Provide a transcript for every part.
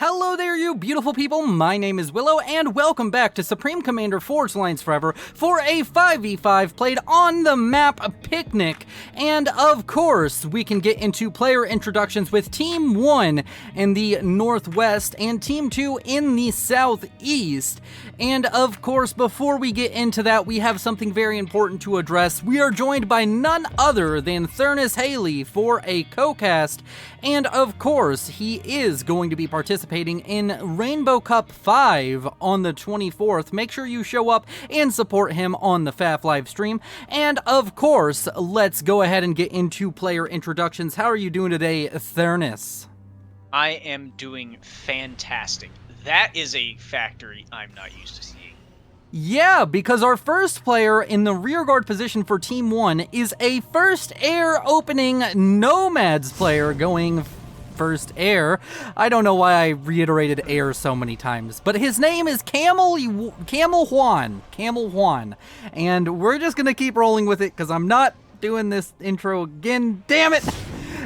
Hello there, you beautiful people. My name is Willow, and welcome back to Supreme Commander Forged Alliance Forever for a 5v5 played on the map Picnic. And of course, we can get into player introductions with Team 1 in the Northwest and Team 2 in the Southeast. And of course, before we get into that, we have something very important to address. We are joined by none other than Thurnis Haley for a co-cast, and of course, he is going to be participating in Rainbow Cup 5 on the 24th. Make sure you show up and support him on the FAF live stream. And of course, let's go ahead and get into player introductions. How are you doing today, Thurnis? I am doing fantastic. That is a factory I'm not used to seeing. Yeah, because our first player in the rearguard position for Team 1 is a first air opening Nomads player going first air. I don't know why I reiterated air so many times, but his name is Camel Juan. And we're just gonna keep rolling with it because I'm not doing this intro again, damn it!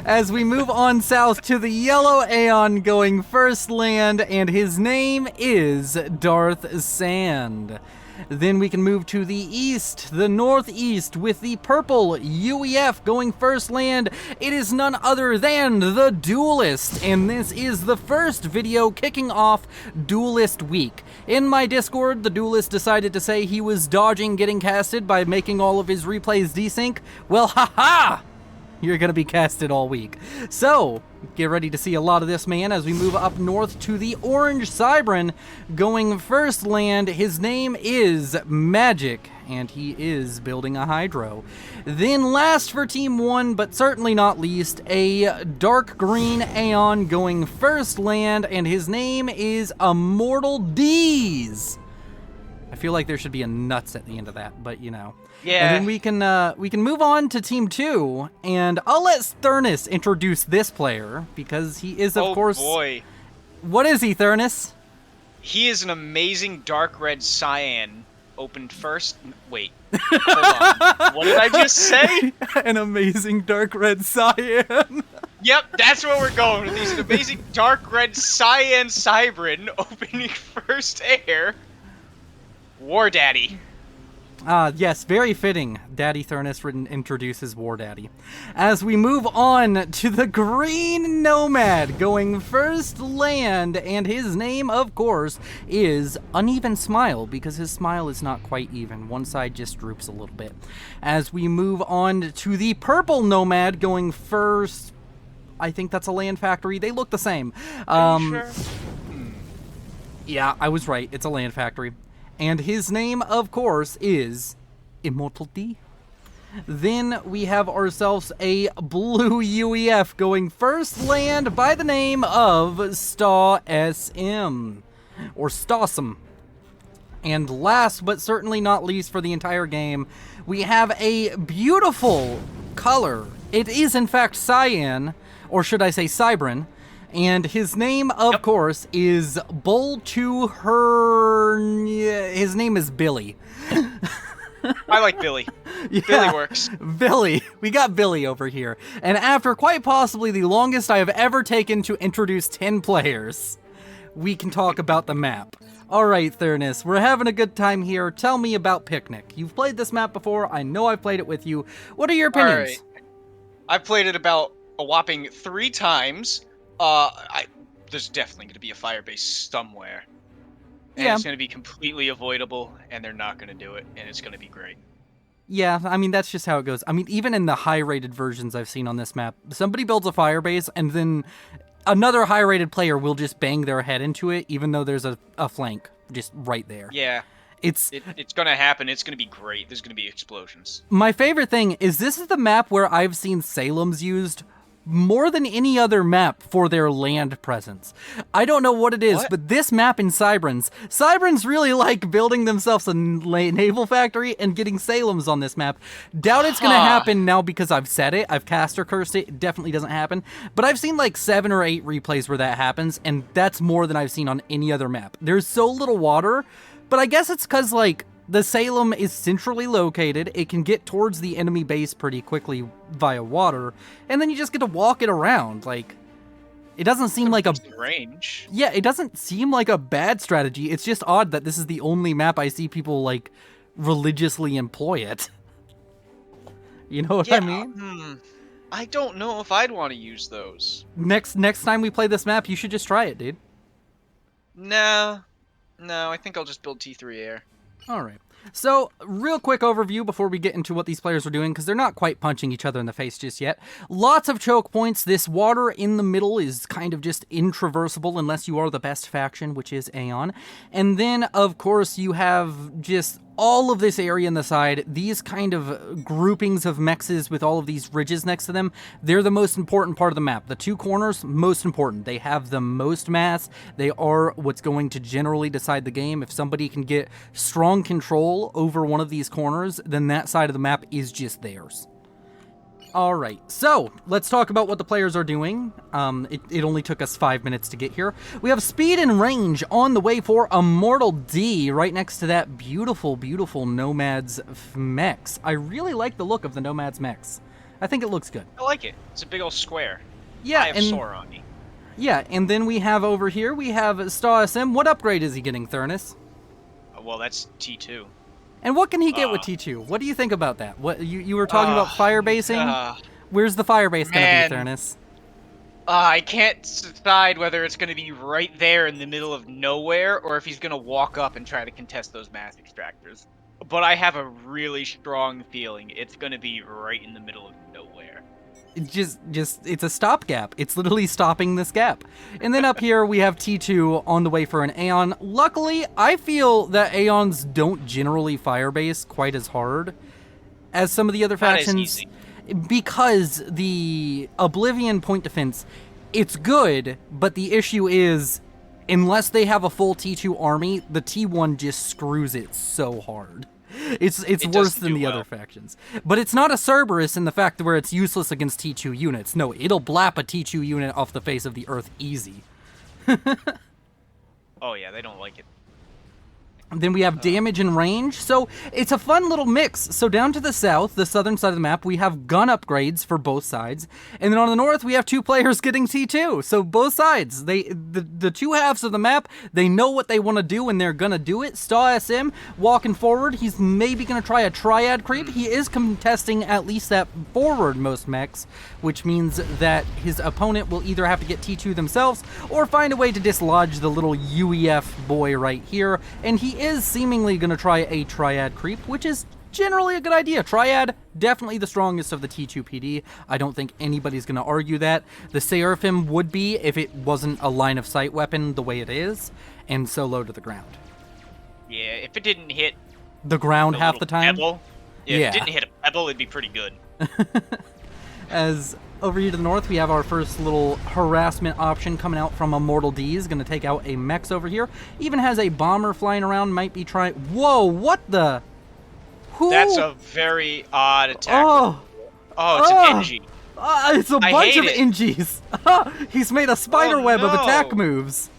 As we move on south to the Yellow Aeon going first land, and his name is Darth Sand. Then we can move to the east, the northeast, with the purple UEF going first land. It is none other than the Duelist, and this is the first video kicking off Duelist Week. In my Discord, the Duelist decided to say he was dodging getting casted by making all of his replays desync. Well, haha! You're gonna be casted all week. So, get ready to see a lot of this man as we move up north to the Orange Cybran going first land. His name is Magic, and he is building a Hydro. Then last for Team 1, but certainly not least, a dark green Aeon going first land, and his name is Immortal D's. I feel like there should be a nuts at the end of that, but you know. Yeah. And then we can move on to Team 2, and I'll let Thurnis introduce this player because he is, of course. Oh boy. What is he, Thurnis? He is an amazing dark red cyan. Opened first. Wait. Hold on. What did I just say? An amazing dark red cyan. Yep, that's where we're going with these amazing dark red cyan Cybran opening first air. War Daddy. Yes, very fitting. Daddy Thurnis introduces War Daddy. As we move on to the Green Nomad going first land, and his name, of course, is Uneven Smile, because his smile is not quite even. One side just droops a little bit. As we move on to the Purple Nomad going first, I think that's a land factory. They look the same. Are you sure? Yeah, I was right. It's a land factory. And his name, of course, is Immortal D. Then we have ourselves a blue UEF going first land by the name of Staw SM, or Stawsome. And last, but certainly not least for the entire game, we have a beautiful color. It is, in fact, cyan, or should I say Cybran. And his name, of course, is Bull to her. His name is Billy. I like Billy. Yeah, Billy works. Billy. We got Billy over here. And after quite possibly the longest I have ever taken to introduce 10 players, we can talk about the map. Alright, Thurnis, we're having a good time here. Tell me about Picnic. You've played this map before. I know I've played it with you. What are your opinions? All right. I've played it about a whopping 3 times. There's definitely going to be a Firebase somewhere. And it's going to be completely avoidable, and they're not going to do it, and it's going to be great. Yeah, I mean, that's just how it goes. I mean, even in the high-rated versions I've seen on this map, somebody builds a Firebase, and then another high-rated player will just bang their head into it, even though there's a flank just right there. Yeah. It's going to happen. It's going to be great. There's going to be explosions. My favorite thing is this is the map where I've seen Salem's used more than any other map for their land presence. I don't know what it is, but this map in Cybrans really like building themselves a naval factory and getting Salem's on this map. Doubt it's going to happen now because I've said it. I've cast or cursed it. It definitely doesn't happen. But I've seen like 7 or 8 replays where that happens, and that's more than I've seen on any other map. There's so little water, but I guess it's because like the Salem is centrally located. It can get towards the enemy base pretty quickly via water, and then you just get to walk it around. Like, It doesn't seem like a range. Yeah, it doesn't seem like a bad strategy. It's just odd that this is the only map I see people like religiously employ it. You know what I mean? I don't know if I'd want to use those. Next time we play this map, you should just try it, dude. No, I think I'll just build T3 air. All right. So, real quick overview before we get into what these players are doing, because they're not quite punching each other in the face just yet. Lots of choke points. This water in the middle is kind of just intraversible unless you are the best faction, which is Aeon. And then, of course, you have just all of this area on the side, these kind of groupings of mexes with all of these ridges next to them. They're the most important part of the map. The two corners, most important. They have the most mass. They are what's going to generally decide the game. If somebody can get strong control over one of these corners, then that side of the map is just theirs. Alright, so let's talk about what the players are doing. It only took us 5 minutes to get here. We have speed and range on the way for Immortal D, right next to that beautiful, beautiful Nomad's mechs. I really like the look of the Nomad's mechs. I think it looks good. I like it. It's a big old square. Yeah, I have Sora on me. Yeah, and then we have over here, we have Star SM. What upgrade is he getting, Thurnus? Well, that's T2. And what can he get with T2? What do you think about that? What you were talking about firebasing? Where's the firebase going to be, Thurnus? I can't decide whether it's going to be right there in the middle of nowhere or if he's going to walk up and try to contest those mass extractors. But I have a really strong feeling it's going to be right in the middle of nowhere. It's a stopgap. It's literally stopping this gap. And then up here we have T2 on the way for an Aeon. Luckily, I feel that Aeons don't generally firebase quite as hard as some of the other factions. Because the Oblivion point defense, it's good, but the issue is, unless they have a full T2 army, the T1 just screws it so hard. It's worse than the other factions. But it's not a Cerberus in the fact where it's useless against T2 units. No, it'll blap a T2 unit off the face of the earth easy. Oh yeah, they don't like it. Then we have damage and range, so it's a fun little mix. So down to the south, the southern side of the map, we have gun upgrades for both sides. And then on the north, we have two players getting T2. So both sides, the two halves of the map, they know what they want to do and they're going to do it. Star SM walking forward, he's maybe going to try a triad creep. He is contesting at least that forward-most mechs, which means that his opponent will either have to get T2 themselves or find a way to dislodge the little UEF boy right here. And he is seemingly going to try a triad creep, which is generally a good idea. Triad, definitely the strongest of the T2 PD. I don't think anybody's going to argue that. The Seraphim would be if it wasn't a line of sight weapon the way it is, and so low to the ground. Yeah, if it didn't hit the ground half the time. Pebble, if it didn't hit a pebble, it'd be pretty good. As over here to the north, we have our first little harassment option coming out from Immortal D. Is going to take out a mechs over here. Even has a bomber flying around, might be trying... Whoa, what the... Who? That's a very odd attack. It's an NG. It's a bunch of NGs. He's made a spider web of attack moves.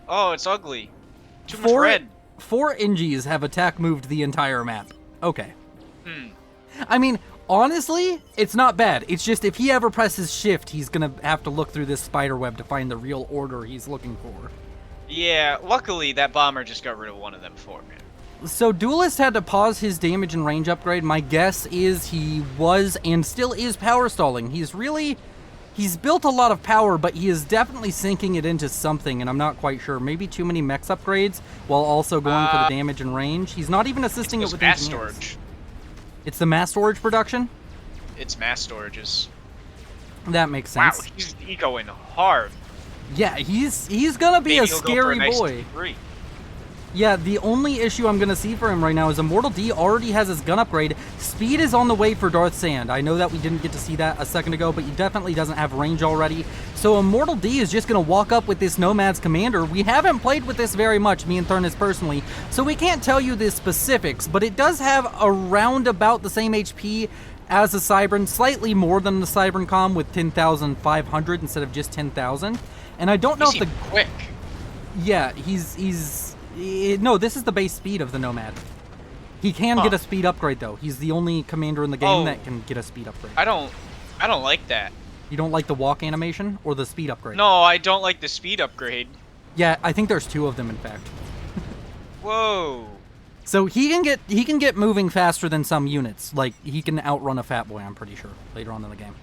Oh, it's ugly. Too much red. 4 NGs have attack moved the entire map. Okay. I mean... Honestly, it's not bad. It's just if he ever presses shift, he's gonna have to look through this spider web to find the real order he's looking for. Yeah, luckily that bomber just got rid of one of them for me. So Duelist had to pause his damage and range upgrade. My guess is he was and still is power stalling. He's built a lot of power, but he is definitely sinking it into something, and I'm not quite sure. Maybe too many mechs upgrades while also going for the damage and range. He's not even assisting it with mass storage. It's the mass storage production? It's mass storages. That makes sense. Wow, he's going hard. Yeah, he's gonna be a scary boy. Yeah, the only issue I'm gonna see for him right now is Immortal D already has his gun upgrade. Speed is on the way for Darth Sand. I know that we didn't get to see that a second ago, but he definitely doesn't have range already. So Immortal D is just gonna walk up with this Nomad's Commander. We haven't played with this very much, me and Thurnus personally, so we can't tell you the specifics, but it does have around about the same HP as the Cybern, slightly more than the Cybern Com with 10,500 instead of just 10,000. And I don't know if the... quick. Yeah, no, this is the base speed of the Nomad. He can get a speed upgrade though. He's the only commander in the game that can get a speed upgrade. I don't like that. You don't like the walk animation or the speed upgrade? No, I don't like the speed upgrade. Yeah, I think there's 2 of them in fact. Whoa. So he can get moving faster than some units. Like he can outrun a Fat Boy, I'm pretty sure, later on in the game.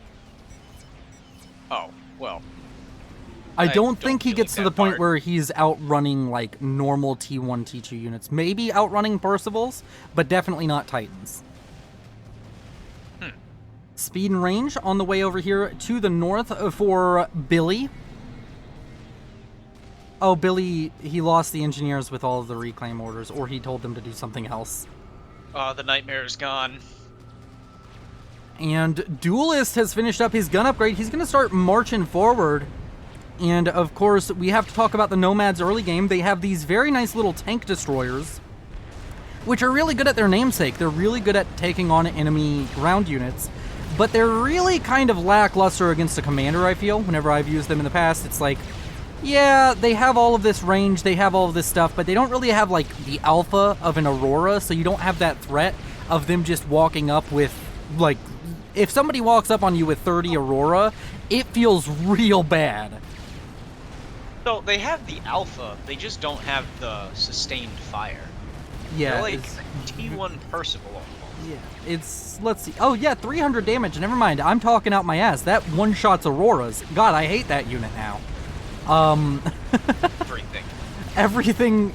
Oh, well. I don't think he feel gets like to the that point part. where he's outrunning like normal T1, T2 units. Maybe outrunning Percivals, but definitely not Titans. Speed and range on the way over here to the north for Billy. Oh, Billy, he lost the engineers with all of the reclaim orders, or he told them to do something else. Oh, the nightmare is gone. And Duelist has finished up his gun upgrade. He's going to start marching forward. And, of course, we have to talk about the Nomads early game. They have these very nice little tank destroyers, which are really good at their namesake. They're really good at taking on enemy ground units. But they're really kind of lackluster against a commander, I feel. Whenever I've used them in the past, it's like, yeah, they have all of this range, they have all of this stuff, but they don't really have, like, the alpha of an Aurora, so you don't have that threat of them just walking up with, like, if somebody walks up on you with 30 Aurora, it feels real bad. So they have the alpha, they just don't have the sustained fire. Yeah. They're like T1 Percival almost. Yeah, it's, let's see. Oh, yeah, 300 damage. Never mind. I'm talking out my ass. That one-shots Auroras. God, I hate that unit now. Everything. Everything.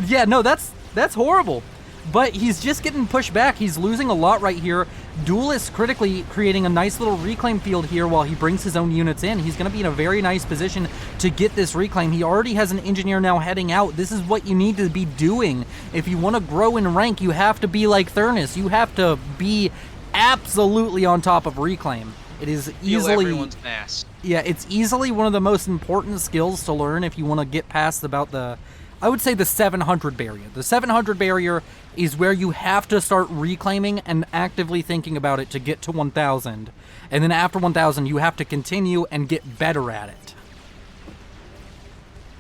Yeah, no, that's horrible. But he's just getting pushed back. He's losing a lot right here. Duelist critically creating a nice little reclaim field here while he brings his own units in. He's going to be in a very nice position to get this reclaim. He already has an engineer now heading out. This is what you need to be doing. If you want to grow in rank, you have to be like Thurnus. You have to be absolutely on top of reclaim. It is easily... everyone's ass. Yeah, it's easily one of the most important skills to learn if you want to get past about the... I would say the 700 barrier. The 700 barrier is where you have to start reclaiming and actively thinking about it to get to 1000. And then after 1000, you have to continue and get better at it.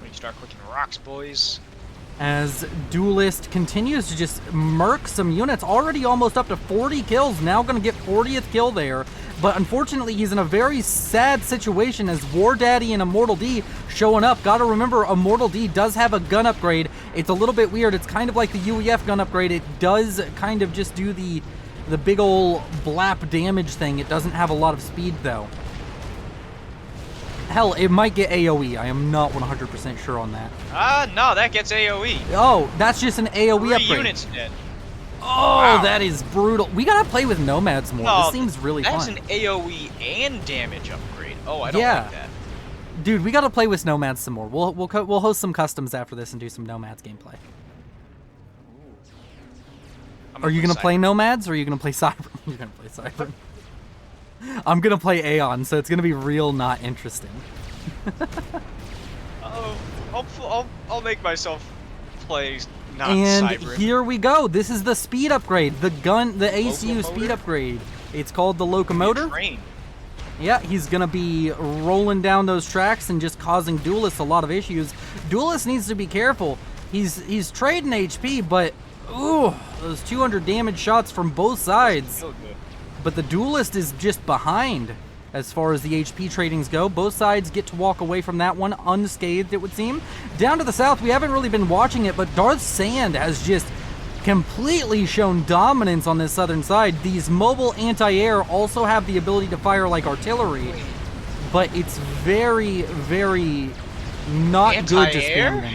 When you start clicking rocks, boys. As Duelist continues to just murk some units, already almost up to 40 kills, now going to get 40th kill there. But unfortunately, he's in a very sad situation as War Daddy and Immortal D showing up. Gotta remember, Immortal D does have a gun upgrade. It's a little bit weird. It's kind of like the UEF gun upgrade. It does kind of just do the big ol' blap damage thing. It doesn't have a lot of speed, though. Hell, it might get AoE. I am not 100% sure on that. No, that gets AoE. Oh, that's just an AoE 3 upgrade. units dead. Oh, Wow. that is brutal. We gotta play with Nomads more. No, This seems really that's fun. an AoE and damage upgrade. Oh, I don't Yeah. like that. Dude, we gotta play with Nomads some more. We'll host some customs after this and do some Nomads gameplay. Are you gonna play Nomads or are you gonna play Cyber? You're gonna play Cyber. I'm gonna play Aeon, so it's gonna be real not interesting. I'll make myself play not And Cyber. here we go. This is the speed upgrade. The ACU speed upgrade. It's called the Locomotor. Train. Yeah, he's gonna be rolling down those tracks and just causing Duelist a lot of issues. Duelist needs to be careful. He's trading HP, but ooh, those 200 damage shots from both sides. Feel good. But the Duelist is just behind as far as the HP tradings go. Both sides get to walk away from that one unscathed, it would seem. Down to the south, we haven't really been watching it, but Darth Sand has just completely shown dominance on this southern side. These mobile anti-air also have the ability to fire like artillery, but it's very, very not good to spam them.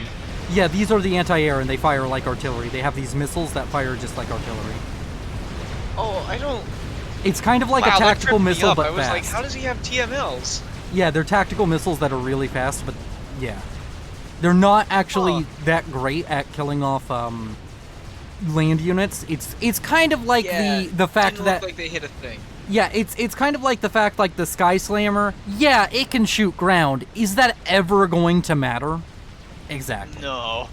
Yeah, these are the anti-air and they fire like artillery. They have these missiles that fire just like artillery. Oh, I don't... It's kind of like a tactical missile, but I was fast. like, how does he have TMLs? Yeah, they're tactical missiles that are really fast, but yeah. They're not actually that great at killing off land units. It's kind of like the fact didn't that look like they hit a thing. yeah, it's kind of like the fact like the Sky Slammer. Yeah, it can shoot ground. Is that ever going to matter? Exactly. No.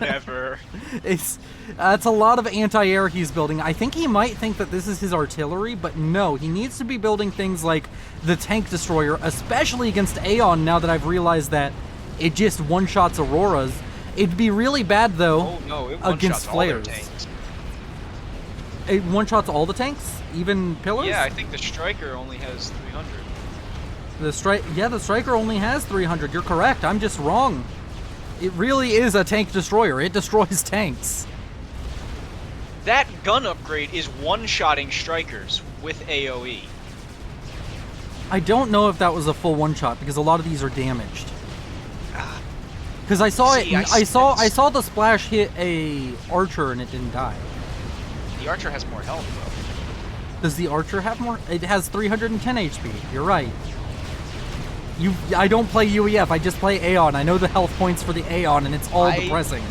Never. It's a lot of anti-air he's building. I think he might think that this is his artillery, but no, he needs to be building things like the tank destroyer, especially against Aeon. Now that I've realized that it just one-shots Auroras, it'd be really bad though Oh no, it against one-shots all their flares. tanks. It one-shots all the tanks, even pillars? Yeah, I think the striker only has 300. The striker only has 300. You're correct. I'm just wrong. It really is a tank destroyer. It destroys tanks. That gun upgrade is one-shotting strikers with AoE. I don't know if that was a full one-shot because a lot of these are damaged. Because I saw it. I saw the splash hit a archer and it didn't die. The archer has more health, though. Does the archer have more? It has 310 HP. You're right. I don't play UEF. I just play Aeon. I know the health points for the Aeon, and it's all depressing.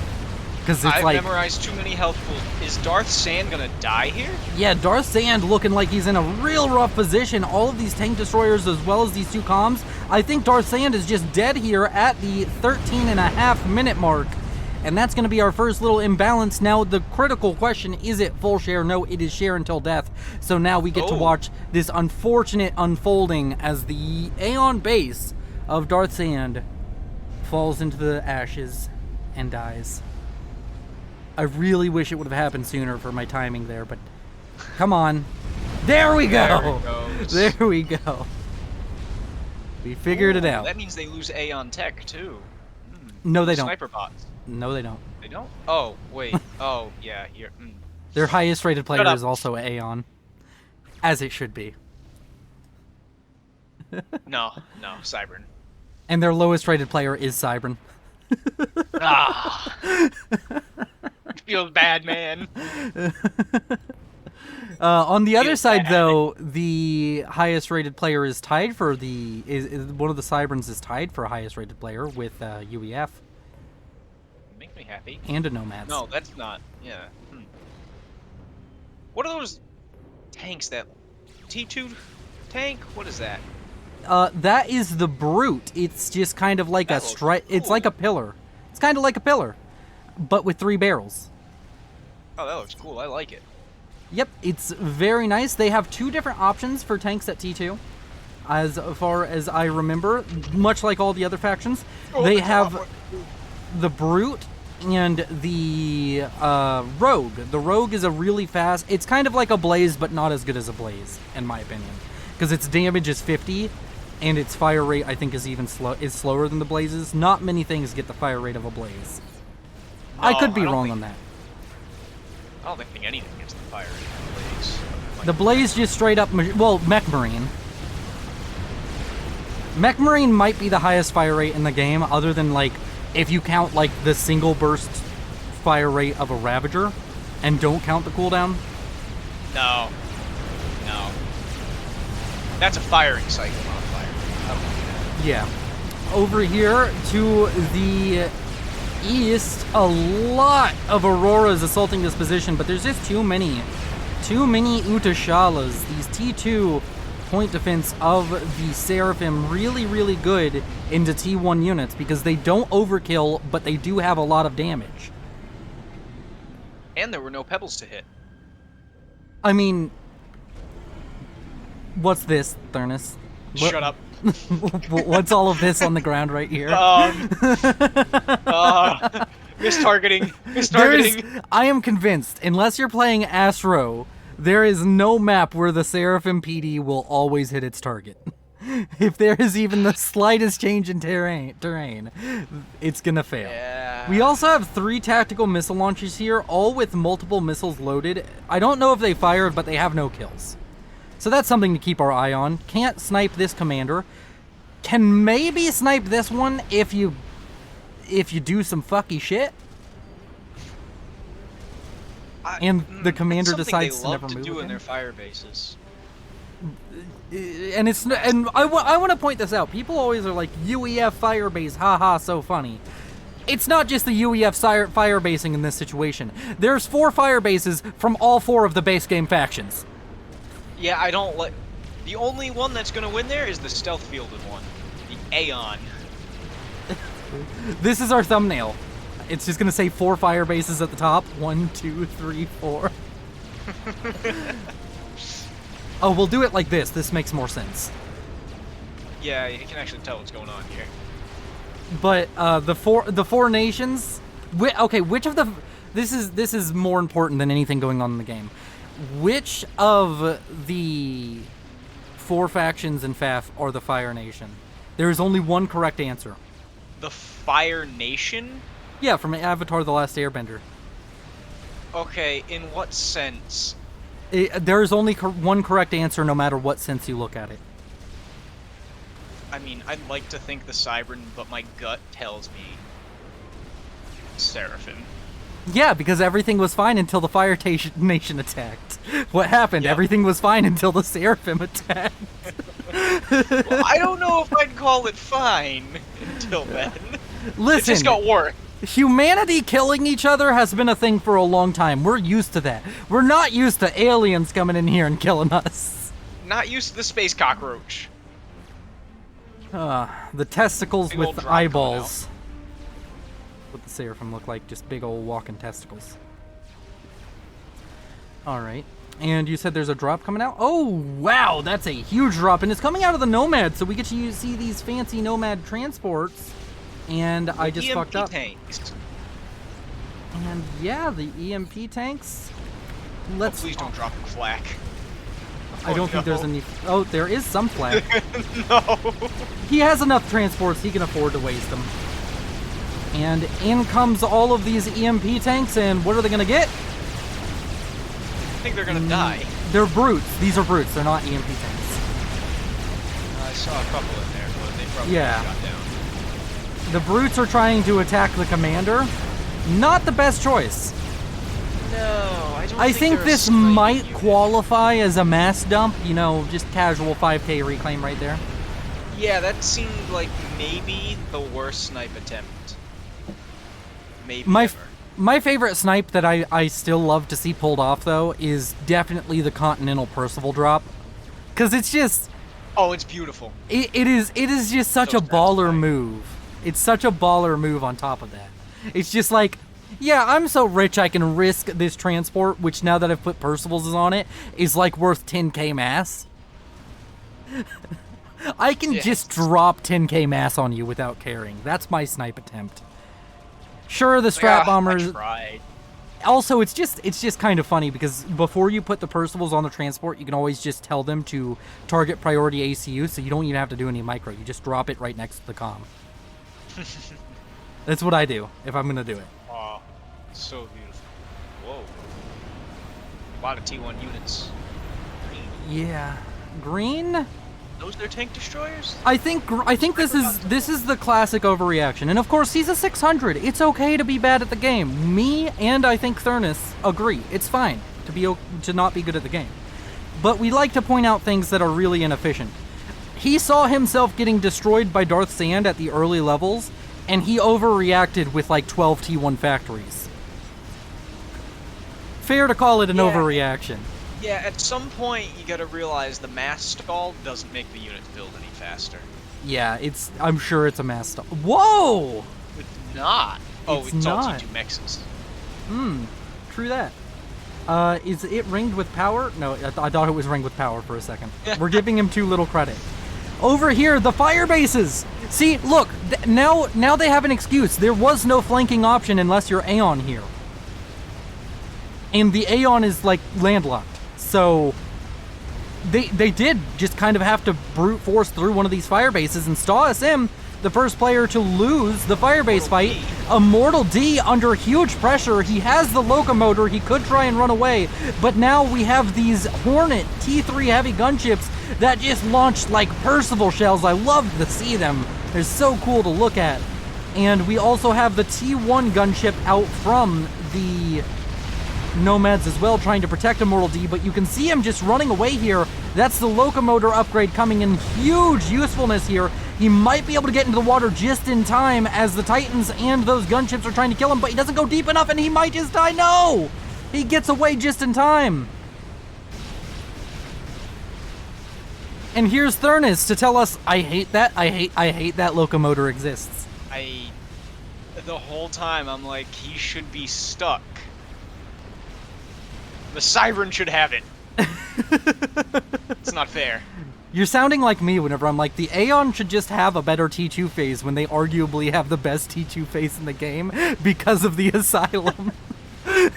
Because it's I've like memorized too many health pools. Is Darth Sand gonna die here? Yeah, Darth Sand looking like he's in a real rough position. All of these tank destroyers as well as these two comms. I think Darth Sand is just dead here at the 13.5-minute mark. And that's going to be our first little imbalance. Now, the critical question, is it full share? No, it is share until death. So now we get to watch this unfortunate unfolding as the Aeon base of Darth Sand falls into the ashes and dies. I really wish it would have happened sooner for my timing there, but come on. There we go! There we go. We figured it out. That means they lose Aeon tech, too. No, they don't. Sniper bots. No, they don't. They don't? Oh, wait. Oh, yeah, here. Their highest rated player is also Aeon. As it should be. No, Cybern. And their lowest rated player is Cybern. I feel bad, man. On the other side, though, the highest rated player is tied for one of the Cyberns is tied for highest rated player with UEF. Make me happy. And a Nomads. No, that's not. Yeah. What are those tanks that T2 tank? What is that? That is the Brute. It's just kind of like That a looks cool. It's like a pillar. It's kind of like a pillar, but with 3 barrels. Oh, that looks cool. I like it. Yep, it's very nice. They have 2 different options for tanks at T2, as far as I remember, much like all the other factions. They have the Brute and the Rogue. The Rogue is a really fast... It's kind of like a Blaze, but not as good as a Blaze, in my opinion. Because its damage is 50, and its fire rate, I think, is even slower than the Blaze's. Not many things get the fire rate of a Blaze. No, I could be wrong on that. I don't think anything gets the fire rate of the Blaze. The Blaze just straight up... Well, Mech Marine. Mech Marine might be the highest fire rate in the game, other than, like, if you count, like, the single burst fire rate of a Ravager, and don't count the cooldown. No. That's a firing cycle, not a fire rate. I don't like that. Yeah. Over here to the east, a lot of Auroras assaulting this position, but there's just too many Utashalas. These T2 point defense of the Seraphim really, really good into T1 units because they don't overkill, but they do have a lot of damage. And there were no pebbles to hit. I mean, what's this, Thurnus? Shut up. What's all of this on the ground right here? Mistargeting. I am convinced, unless you're playing Astro, there is no map where the Seraphim PD will always hit its target. If there is even the slightest change in terrain, it's gonna fail. Yeah. We also have 3 tactical missile launchers here, all with multiple missiles loaded. I don't know if they fired, but they have no kills. So that's something to keep our eye on. Can't snipe this commander. Can maybe snipe this one if you do some fucky shit. And the commander decides to never move. They love to do in again. their fire bases. And I want to point this out. People always are like, UEF Firebase, haha, so funny. It's not just the UEF firebasing in this situation. There's 4 firebases from all 4 of the base game factions. Yeah, I don't like... The only one that's going to win there is the stealth fielded one. The Aeon. This is our thumbnail. It's just going to say 4 firebases at the top. 1, 2, 3, 4. Oh, we'll do it like this. This makes more sense. Yeah, you can actually tell what's going on here. But the four nations. Okay, which of the this is more important than anything going on in the game. Which of the 4 factions in FAF are the Fire Nation? There is only one correct answer. The Fire Nation? Yeah, from Avatar: The Last Airbender. Okay, in what sense? There is only one correct answer no matter what sense you look at it. I mean, I'd like to think the Cybern, but my gut tells me Seraphim. Yeah, because everything was fine until the Fire Nation attacked. What happened? Yep. Everything was fine until the Seraphim attacked. Well, I don't know if I'd call it fine until then. Listen, It just got worse. humanity killing each other has been a thing for a long time. We're used to that. We're not used to aliens coming in here and killing us. Not used to the space cockroach. The testicles Big old with drop coming eyeballs. What the Seraphim look like, just big old walking testicles. Alright. And you said there's a drop coming out? Oh, wow, that's a huge drop. And it's coming out of the Nomad, so we get to see these fancy Nomad transports. And I just EMP fucked up. Tanks. And yeah, the EMP tanks. Let's. Please don't drop the flak. I don't think there's any. Oh, there is some flag. No. He has enough transports, he can afford to waste them. And in comes all of these EMP tanks, and what are they gonna get? I think they're gonna die. They're brutes. These are brutes. They're not EMP tanks. I saw a couple in there, but they probably Yeah. got down. The brutes are trying to attack the commander. Not the best choice. No, I don't I think they're a this sniper might unit. qualify as a mass dump. You know, just casual 5K reclaim right there. Yeah, that seemed like maybe the worst snipe attempt. Maybe ever. My favorite snipe that I still love to see pulled off, though, is definitely the Continental Percival drop. Because it's just... Oh, it's beautiful. It is just such So a baller satisfying. move. It's such a baller move on top of that. It's just like, yeah, I'm so rich I can risk this transport, which now that I've put Percival's on it, is like worth 10k mass. I can Yes. just drop 10k mass on you without caring. That's my snipe attempt. Sure, the strat bombers. I tried. Also, it's just kind of funny because before you put the Percivals on the transport, you can always just tell them to target priority ACU, so you don't even have to do any micro. You just drop it right next to the comm. That's what I do if I'm gonna do it. Oh, so beautiful. Whoa. A lot of T1 units. Green. Yeah, green. Those their tank destroyers? I think this is the classic overreaction, and of course he's a 600. It's okay to be bad at the game. Me and I think Thurnus agree. It's fine to not be good at the game, but we like to point out things that are really inefficient. He saw himself getting destroyed by Darth Sand at the early levels, and he overreacted with like 12 T1 factories. Fair to call it an Yeah. overreaction. Yeah, at some point you gotta realize the mass stall doesn't make the units build any faster. Yeah, I'm sure it's a mass stop. Whoa! It's not. Oh, It's all not. T2 mexes. True that. Is it ringed with power? No, I thought it was ringed with power for a second. We're giving him too little credit. Over here, the fire bases! See, look, now they have an excuse. There was no flanking option unless you're Aeon here. And the Aeon is, like, landlocked. So, they did just kind of have to brute force through one of these fire bases, and Staw SM, the first player to lose the firebase fight, Immortal D under huge pressure. He has the locomotor, he could try and run away, but now we have these Hornet T3 heavy gunships that just launched like Percival shells. I love to see them. They're so cool to look at. And we also have the T1 gunship out from the Nomads as well, trying to protect Immortal D, but you can see him just running away here. That's the locomotor upgrade coming in huge usefulness here. He might be able to get into the water just in time as the Titans and those gunships are trying to kill him, but he doesn't go deep enough and he might just die. No! He gets away just in time. And here's Thurnus to tell us, I hate that, I hate that locomotor exists. The whole time I'm like, he should be stuck. The Siren should have it. It's not fair. You're sounding like me whenever I'm like, the Aeon should just have a better T2 phase when they arguably have the best T2 phase in the game because of the Asylum.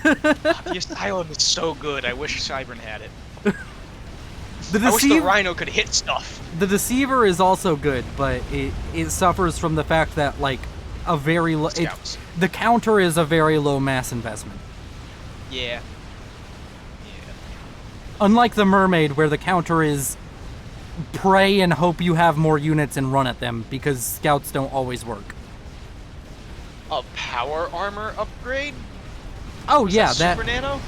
The Asylum is so good. I wish Cybern had it. I wish the Rhino could hit stuff. The Deceiver is also good, but it suffers from the fact that like a very low. The counter is a very low mass investment. Yeah. Unlike the Mermaid, where the counter is pray and hope you have more units and run at them, because scouts don't always work. A power armor upgrade? Oh, yeah, that Super Nano?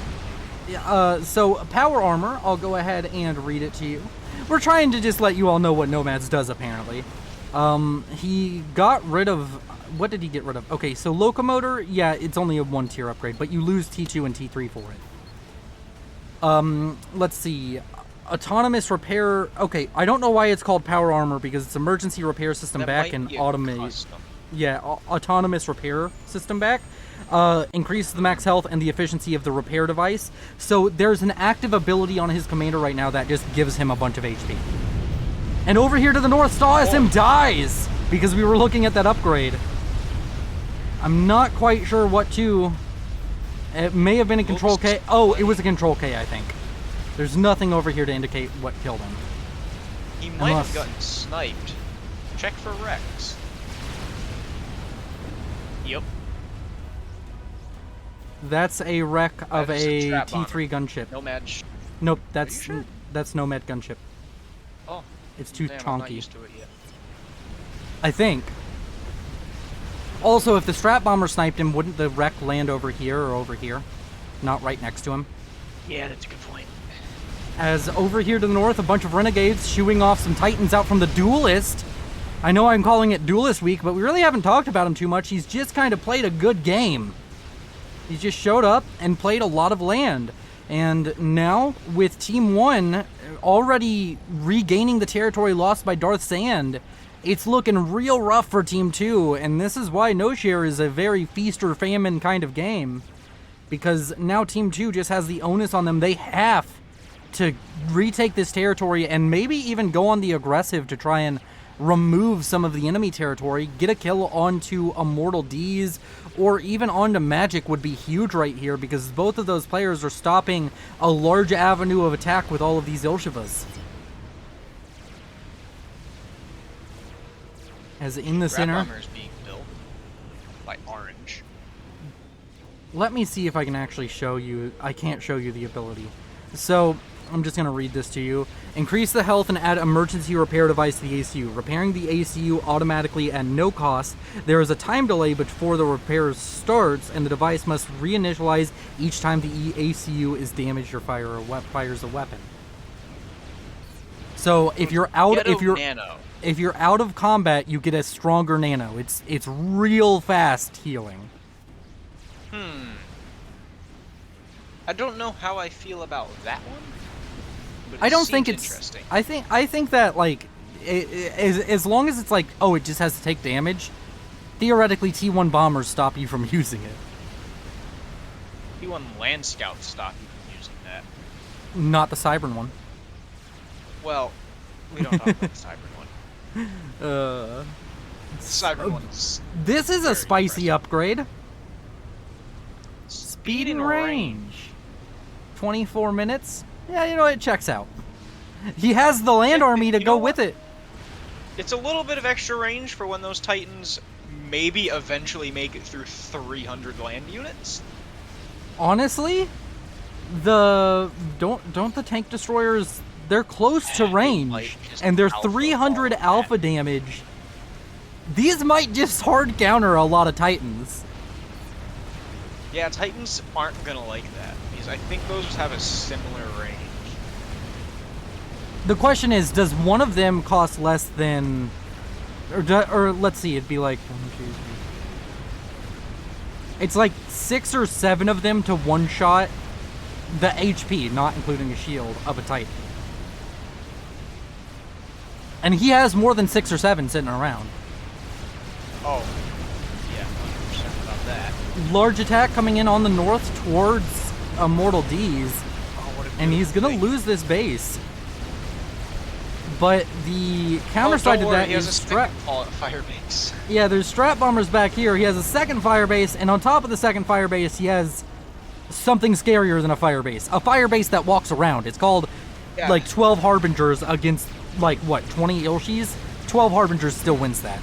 So power armor, I'll go ahead and read it to you. We're trying to just let you all know what Nomads does, apparently. He got rid of... What did he get rid of? Okay, so Locomotor, yeah, it's only a 1-tier upgrade, but you lose T2 and T3 for it. Let's see. Autonomous repair... Okay, I don't know why it's called power armor, because it's emergency repair system back and automate... Yeah, autonomous repair system back. Increases the max health and the efficiency of the repair device. So there's an active ability on his commander right now that just gives him a bunch of HP. And over here to the north, Star SM dies because we were looking at that upgrade. I'm not quite sure what to... It may have been a Control K. Oh, it was a Control K, I think. There's nothing over here to indicate what killed him. He might have gotten sniped. Check for wrecks. Yep. That's a wreck of a T3 gunship. Nomad. Nope, that's Nomad gunship. Oh. It's too chonky. I'm not used to it yet. I think. Also, if the Strat Bomber sniped him, wouldn't the wreck land over here or over here? Not right next to him? Yeah, that's a good point. As over here to the north, a bunch of Renegades shooing off some Titans out from the Duelist. I know I'm calling it Duelist Week, but we really haven't talked about him too much. He's just kind of played a good game. He just showed up and played a lot of land. And now, with Team 1 already regaining the territory lost by Darth Sand, it's looking real rough for Team 2, and this is why No Share is a very feast or famine kind of game. Because now Team 2 just has the onus on them. They have to retake this territory and maybe even go on the aggressive to try and remove some of the enemy territory, get a kill onto Immortal D's, or even onto Magic would be huge right here, because both of those players are stopping a large avenue of attack with all of these Ilshivas. As in the center... Bomber is being built by Orange. Let me see if I can actually show you... I can't show you the ability. So... I'm just going to read this to you. Increase the health and add emergency repair device to the ACU. Repairing the ACU automatically at no cost. There is a time delay before the repair starts, and the device must reinitialize each time the ACU is damaged or fires a weapon. So if you're out, if you're out of combat, you get a stronger nano. It's real fast healing. I don't know how I feel about that one. I don't think it's interesting. I think that like as long as it's like, oh, it just has to take damage, theoretically T1 bombers stop you from using it. T1 land scouts stop you from using that. Not the Cybern one. Well, we don't talk about the Cybern one. The Cybern one's this is a spicy impressive. Upgrade. Speed and range. 24 minutes. Yeah, you know, it checks out. He has the land army to go with it. It's a little bit of extra range for when those Titans maybe eventually make it through 300 land units. Honestly, don't the tank destroyers, they're close to range, and they're 300 alpha damage. These might just hard counter a lot of Titans. Yeah, Titans aren't gonna like that, because I think those have a similar range. The question is, does one of them cost less than, or let's see, it'd be like 1, 2, 3. It's like 6 or 7 of them to one-shot the HP, not including a shield, of a Titan. And he has more than 6 or 7 sitting around. Oh, yeah, 100% about that. Large attack coming in on the north towards Immortal D's, and he's gonna lose this base. But the counter side to that is Strat. Firebase. Yeah, there's Strat Bombers back here. He has a second Firebase, and on top of the second Firebase, he has something scarier than a Firebase. A Firebase that walks around. It's called like 12 Harbingers against like what, 20 Ilshis? 12 Harbingers still wins that.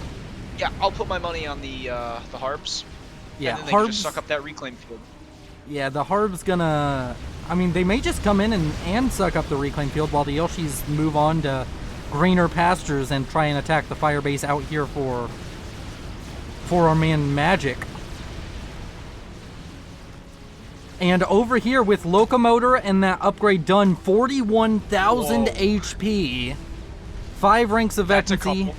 Yeah, I'll put my money on the Harbs. Yeah, and then they can just suck up that reclaim field. Yeah, the Harb's gonna... I mean, they may just come in and suck up the reclaim field while the Ilshis move on to greener pastures and try and attack the Firebase out here for our man Magic. And over here with Locomotor and that upgrade done, 41,000 HP, 5 ranks of veterancy,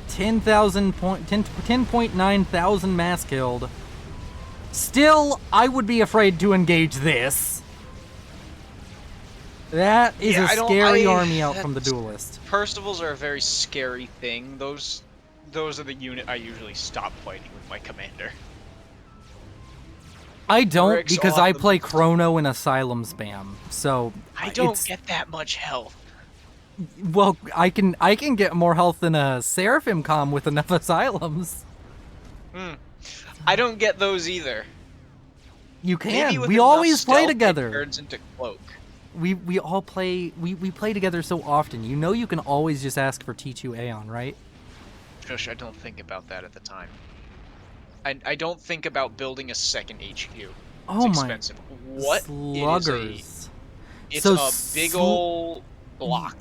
10.9 thousand mass killed. Still, I would be afraid to engage this. That is a scary army out from the Duelist. Percivals are a very scary thing. Those are the unit I usually stop fighting with my commander. I don't, because I play Chrono and Asylum spam, so I don't get that much health. Well, I can get more health than a Seraphim com with enough Asylums. I don't get those either. You can. We always play together. It turns into Cloak. We all play. We play together so often. You know, you can always just ask for T2 Aeon, right? Shush, I don't think about that at the time. I don't think about building a second HQ. Oh it's my! expensive. What? Sluggers. It's a big old block.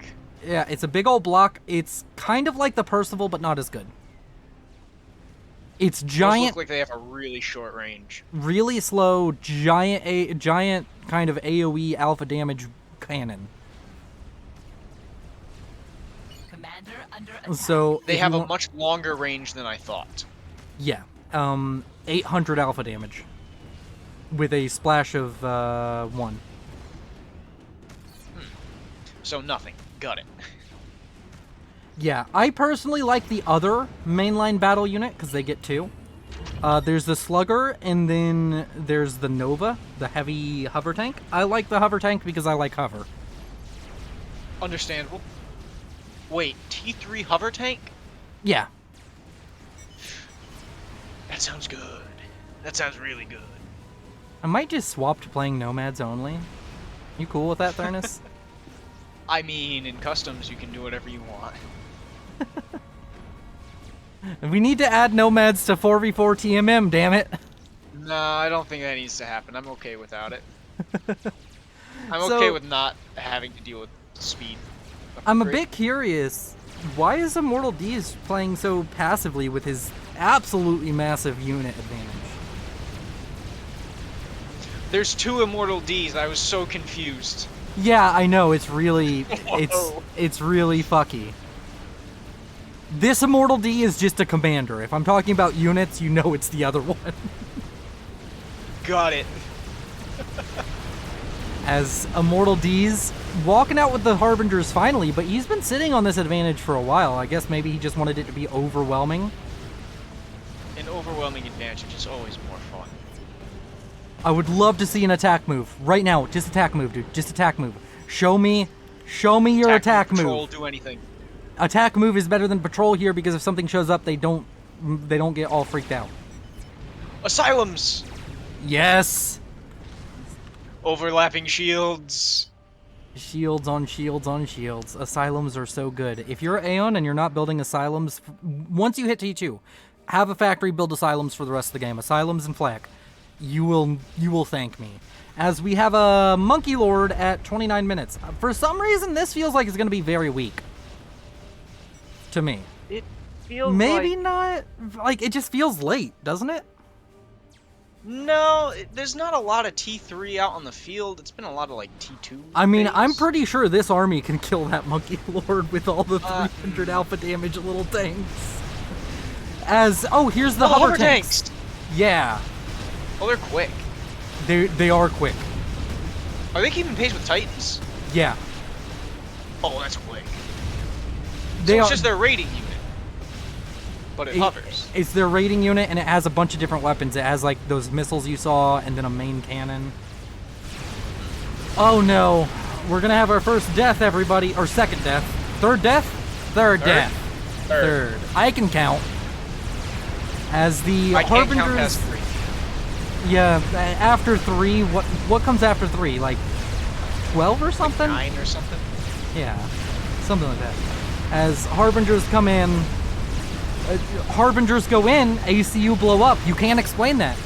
Yeah, it's a big old block. It's kind of like the Percival, but not as good. It's giant. Those look like they have a really short range. Really slow, giant kind of AoE alpha damage cannon. Commander under attack. So they have a much longer range than I thought. Yeah, 800 alpha damage with a splash of 1. So nothing. Got it. Yeah, I personally like the other mainline battle unit because they get 2. There's the Slugger, and then there's the Nova, the heavy hover tank. I like the hover tank because I like hover. Understandable. Wait, T3 hover tank? Yeah. That sounds good. That sounds really good. I might just swap to playing Nomads only. You cool with that, Thurnus? I mean, in customs, you can do whatever you want. We need to add Nomads to 4v4 TMM, damn it. No, I don't think that needs to happen. I'm okay without it. I'm okay with not having to deal with speed. I'm a bit curious. Why is Immortal D's playing so passively with his absolutely massive unit advantage? There's 2 Immortal D's. I was so confused. Yeah, I know. It's really, it's really fucky. This Immortal D is just a commander. If I'm talking about units, you know it's the other one. Got it. As Immortal D's walking out with the Harbingers finally, but he's been sitting on this advantage for a while. I guess maybe he just wanted it to be overwhelming. An overwhelming advantage is always more fun. I would love to see an attack move right now. Just attack move, dude. Just attack move. Show me your attack move. Patrol, do anything. Attack move is better than patrol here because if something shows up, they don't get all freaked out. Asylums. Yes. Overlapping shields. Shields on shields on shields. Asylums are so good. If you're Aeon and you're not building asylums, once you hit T2, have a factory build asylums for the rest of the game. Asylums and flak. You will thank me. As we have a Monkey Lord at 29 minutes. For some reason, this feels like it's going to be very weak. To me. It feels maybe not. Like, it just feels late, doesn't it? No, there's not a lot of T3 out on the field. It's been a lot of, like, T2. I mean, I'm pretty sure this army can kill that Monkey Lord with all the 300 alpha damage little tanks. Here's the hover tanks. Yeah. Oh, they're quick. They are quick. Are they keeping pace with Titans? Yeah. Oh, that's quick. It's just their raiding unit. But it hovers. It's their raiding unit, and it has a bunch of different weapons. It has, like, those missiles you saw, and then a main cannon. Oh, no. We're gonna have our first death, everybody. Or second death. Third death? Third death. Third. I can count. As the I can't Harbingers... count past 3. Yeah, after 3, what comes after 3? Like 12 or something? Like 9 or something? Yeah, something like that. As Harbingers come in, Harbingers go in, ACU blow up. You can't explain that.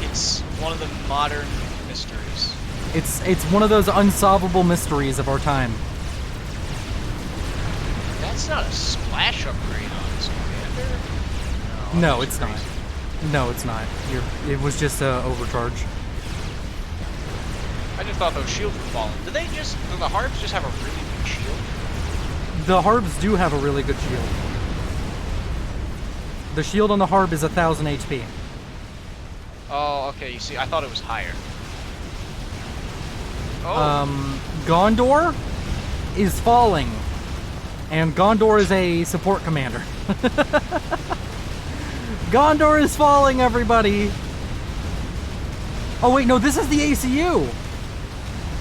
It's one of the modern mysteries. It's one of those unsolvable mysteries of our time. That's not a splash upgrade on this commander. No, it's not. No, it's not. It was just a overcharge. I just thought those shields were falling. Do the Harbs just have a really good shield? The Harbs do have a really good shield. The shield on the Harb is 1,000 HP. Oh, okay. You see, I thought it was higher. Oh. Gondor is falling, and Gondor is a support commander. Gondor is falling, everybody. Oh wait, no, this is the ACU.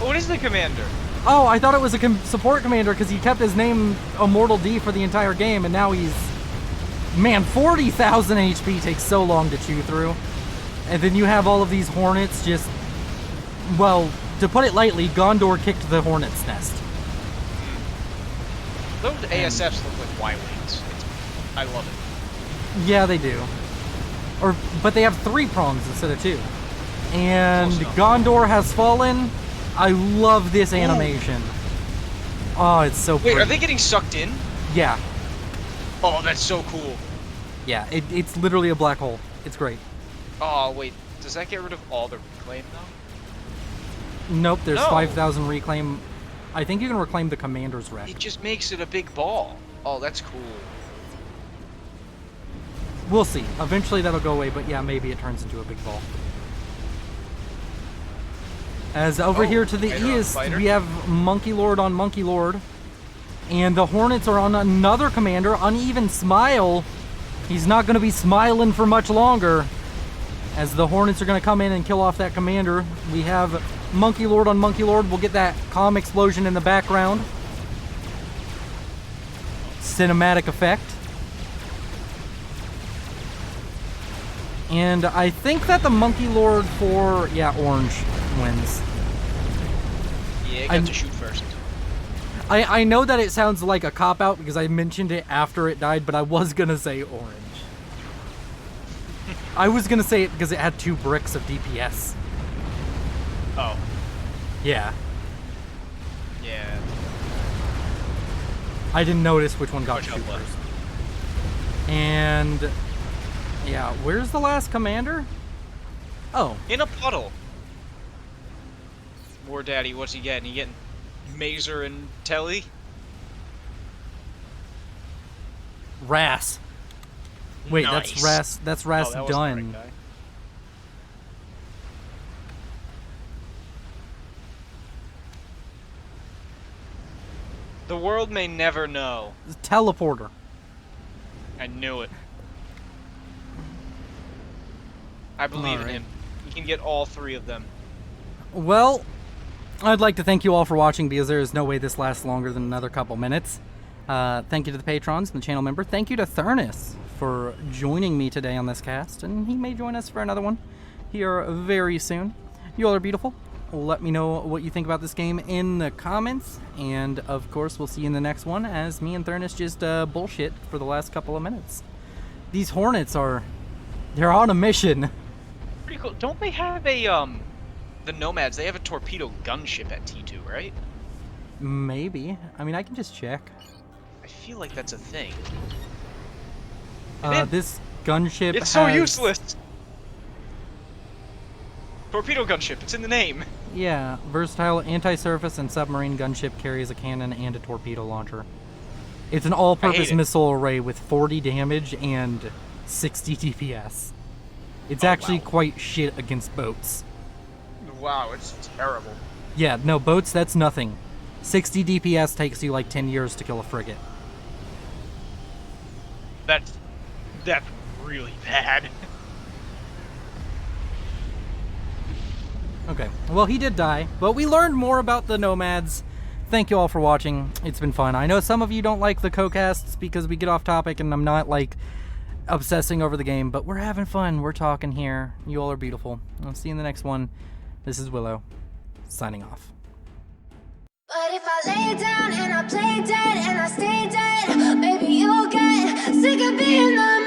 What is the commander? Oh, I thought it was a support commander because he kept his name Immortal D for the entire game, and now he's... Man, 40,000 HP takes so long to chew through. And then you have all of these Hornets just... Well, to put it lightly, Gondor kicked the Hornet's nest. Those ASFs look like Y-Wings. I love it. Yeah, they do. But they have 3 prongs instead of 2. And Gondor has fallen. I love this animation. Oh, it's so pretty. Wait, are they getting sucked in? Yeah. Oh, that's so cool. Yeah, it's literally a black hole. It's great. Oh, wait. Does that get rid of all the reclaim, though? Nope, there's No. 5,000 reclaim. I think you can reclaim the commander's wreck. It just makes it a big ball. Oh, that's cool. We'll see. Eventually that'll go away, but yeah, maybe it turns into a big ball. As over here to the fighter on east, fighter. we have Monkey Lord on Monkey Lord. And the Hornets are on another commander, Uneven Smile. He's not going to be smiling for much longer. As the Hornets are going to come in and kill off that commander. We have Monkey Lord on Monkey Lord. We'll get that calm explosion in the background. Cinematic effect. And I think that the Monkey Lord for, yeah, orange wins. Yeah, got to shoot first. I know that it sounds like a cop-out because I mentioned it after it died, but I was going to say orange. I was going to say it because it had 2 bricks of DPS. Oh. Yeah. Yeah. I didn't notice which one got Push to up shoot left. first. And, yeah, where's the last commander? Oh. In a puddle. War Daddy, what's he getting? He getting Mazer and Telly? Ras. Wait, that's Nice. Ras. That's Ras Oh, that wasn't the done. right guy. The world may never know. Teleporter. I knew it. I believe in Alright. him. He can get all 3 of them. Well, I'd like to thank you all for watching because there is no way this lasts longer than another couple minutes. Thank you to the patrons and the channel member. Thank you to Thurnus for joining me today on this cast, and he may join us for another one here very soon. You all are beautiful. Let me know what you think about this game in the comments, and of course we'll see you in the next one as me and Thurnus just bullshit for the last couple of minutes. These Hornets they're on a mission. Pretty cool. Don't they have a, the Nomads, they have a torpedo gunship at T2, right? Maybe. I mean, I can just check. I feel like that's a thing. This gunship It's so has- useless! Torpedo gunship, it's in the name. Yeah, versatile anti-surface and submarine gunship carries a cannon and a torpedo launcher. It's an all-purpose it. missile array with 40 damage and 60 DPS. It's actually wow. quite shit against boats. Wow, it's terrible. Yeah, no, boats, that's nothing. 60 DPS takes you like 10 years to kill a frigate. That's really bad. Okay, well, he did die, but we learned more about the Nomads. Thank you all for watching. It's been fun. I know some of you don't like the co-casts because we get off topic and I'm not, like, obsessing over the game, but we're having fun. We're talking here. You all are beautiful. I'll see you in the next one. This is Willow, signing off. But if I lay down and I play dead and I stay dead, maybe you'll get sick of being the